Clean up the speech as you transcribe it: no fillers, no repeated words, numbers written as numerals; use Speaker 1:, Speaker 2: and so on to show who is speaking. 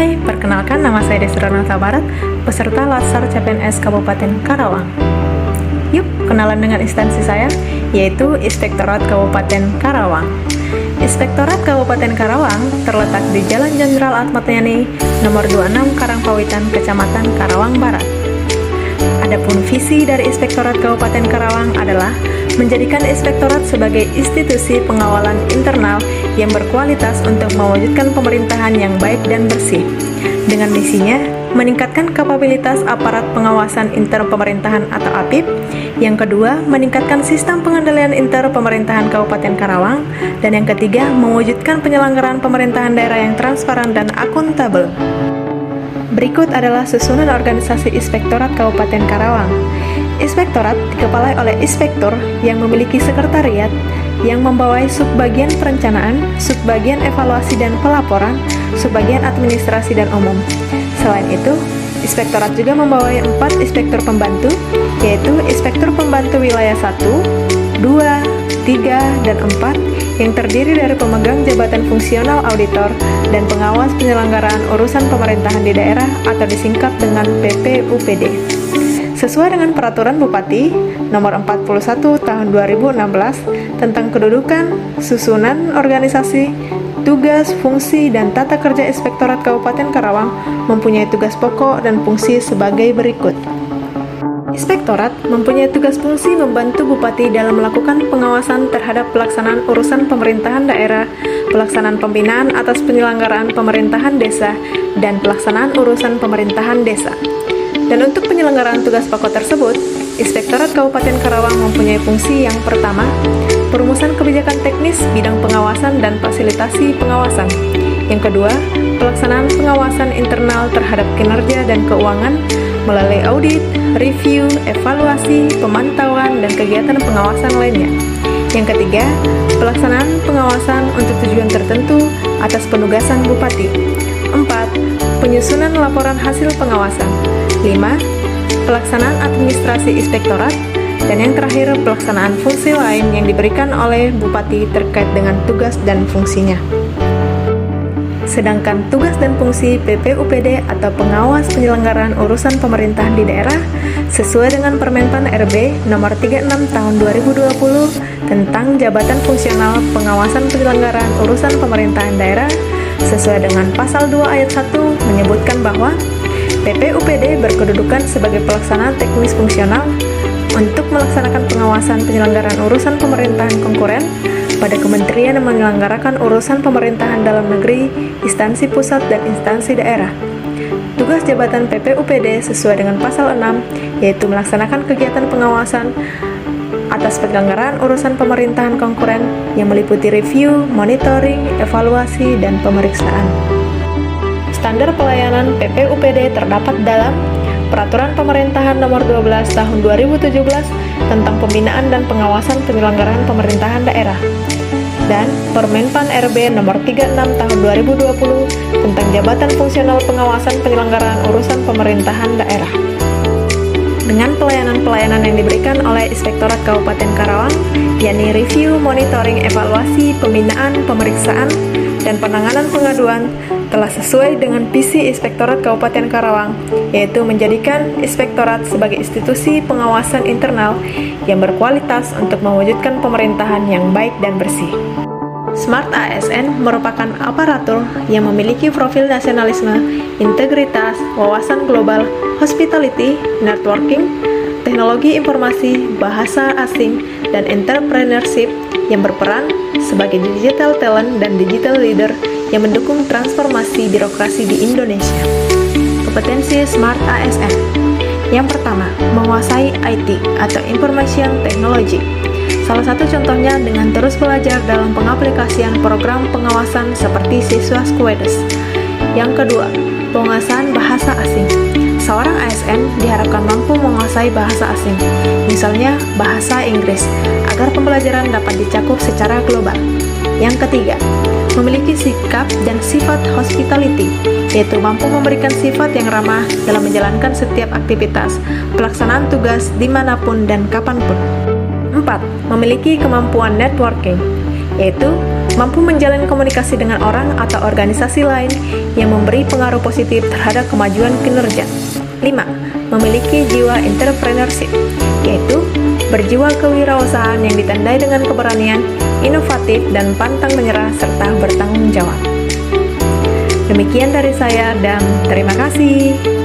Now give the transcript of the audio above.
Speaker 1: Hai, perkenalkan nama saya Desi Renata Barat, peserta Latsar CPNS Kabupaten Karawang. Yuk, kenalan dengan instansi saya, yaitu Inspektorat Kabupaten Karawang. Inspektorat Kabupaten Karawang terletak di Jalan Jenderal Ahmad Yani, nomor 26 Karangpawitan, Kecamatan Karawang Barat. Adapun visi dari Inspektorat Kabupaten Karawang adalah menjadikan Inspektorat sebagai institusi pengawalan internal yang berkualitas untuk mewujudkan pemerintahan yang baik dan bersih. Dengan misinya, meningkatkan kapabilitas aparat pengawasan interpemerintahan atau APIP. Yang kedua, meningkatkan sistem pengendalian interpemerintahan Kabupaten Karawang. Dan yang ketiga, mewujudkan penyelenggaraan pemerintahan daerah yang transparan dan akuntabel. Berikut adalah susunan organisasi Inspektorat Kabupaten Karawang. Inspektorat dikepalai oleh inspektur yang memiliki sekretariat yang membawai subbagian perencanaan, subbagian evaluasi dan pelaporan, subbagian administrasi dan umum. Selain itu, Inspektorat juga membawai 4 inspektur pembantu, yaitu Inspektur Pembantu Wilayah 1, 2, 3, dan 4, yang terdiri dari pemegang jabatan fungsional auditor dan pengawas penyelenggaraan urusan pemerintahan di daerah atau disingkat dengan PPUPD. Sesuai dengan Peraturan Bupati Nomor 41 Tahun 2016 tentang kedudukan, susunan organisasi, tugas, fungsi, dan tata kerja Inspektorat Kabupaten Karawang mempunyai tugas pokok dan fungsi sebagai berikut. Inspektorat mempunyai tugas fungsi membantu Bupati dalam melakukan pengawasan terhadap pelaksanaan urusan pemerintahan daerah, pelaksanaan pembinaan atas penyelenggaraan pemerintahan desa, dan pelaksanaan urusan pemerintahan desa. Dan untuk penyelenggaraan tugas pokok tersebut, Inspektorat Kabupaten Karawang mempunyai fungsi yang pertama, perumusan kebijakan teknis bidang pengawasan dan fasilitasi pengawasan. Yang kedua, pelaksanaan pengawasan internal terhadap kinerja dan keuangan melalui audit, review, evaluasi, pemantauan, dan kegiatan pengawasan lainnya. Yang ketiga, pelaksanaan pengawasan untuk tujuan tertentu atas penugasan Bupati. 4. Penyusunan laporan hasil pengawasan. 5. Pelaksanaan administrasi Inspektorat. Dan yang terakhir, pelaksanaan fungsi lain yang diberikan oleh Bupati terkait dengan tugas dan fungsinya. Sedangkan tugas dan fungsi PPUPD atau pengawas penyelenggaraan urusan pemerintahan di daerah sesuai dengan Permenpan RB nomor 36 tahun 2020 tentang jabatan fungsional pengawasan penyelenggaraan urusan pemerintahan daerah sesuai dengan pasal 2 ayat 1 menyebutkan bahwa PPUPD berkedudukan sebagai pelaksana teknis fungsional untuk melaksanakan pengawasan penyelenggaraan urusan pemerintahan konkuren pada kementerian yang menyelenggarakan urusan pemerintahan dalam negeri, instansi pusat, dan instansi daerah. Tugas jabatan PPUPD sesuai dengan pasal 6, yaitu melaksanakan kegiatan pengawasan atas penyelenggaraan urusan pemerintahan konkuren yang meliputi review, monitoring, evaluasi, dan pemeriksaan. Standar pelayanan PPUPD terdapat dalam Peraturan Pemerintahan Nomor 12 Tahun 2017 tentang pembinaan dan pengawasan penyelenggaraan pemerintahan daerah dan Permenpan RB Nomor 36 Tahun 2020 tentang jabatan fungsional pengawasan penyelenggaraan urusan pemerintahan daerah. Dengan pelayanan-pelayanan yang diberikan oleh Inspektorat Kabupaten Karawang, yakni review, monitoring, evaluasi, pembinaan, pemeriksaan, dan penanganan pengaduan, telah sesuai dengan visi Inspektorat Kabupaten Karawang, yaitu menjadikan Inspektorat sebagai institusi pengawasan internal yang berkualitas untuk mewujudkan pemerintahan yang baik dan bersih. Smart ASN merupakan aparatur yang memiliki profil nasionalisme, integritas, wawasan global, hospitality, networking, teknologi informasi, bahasa asing, dan entrepreneurship yang berperan sebagai digital talent dan digital leader yang mendukung transformasi birokrasi di Indonesia. Kompetensi Smart ASN. Yang pertama, menguasai IT atau Information Technology. Salah satu contohnya dengan terus belajar dalam pengaplikasian program pengawasan seperti Siswa Squads. Yang kedua, penguasaan bahasa asing. Seorang ASN diharapkan mampu menguasai bahasa asing, misalnya bahasa Inggris, agar pembelajaran dapat dicakup secara global. Yang ketiga, memiliki sikap dan sifat hospitality, yaitu mampu memberikan sifat yang ramah dalam menjalankan setiap aktivitas, pelaksanaan tugas dimanapun dan kapanpun. 4. Memiliki kemampuan networking, yaitu mampu menjalin komunikasi dengan orang atau organisasi lain yang memberi pengaruh positif terhadap kemajuan kinerja. 5. Memiliki jiwa entrepreneurship, yaitu berjiwa kewirausahaan yang ditandai dengan keberanian, inovatif, dan pantang menyerah serta bertanggung jawab. Demikian dari saya dan terima kasih.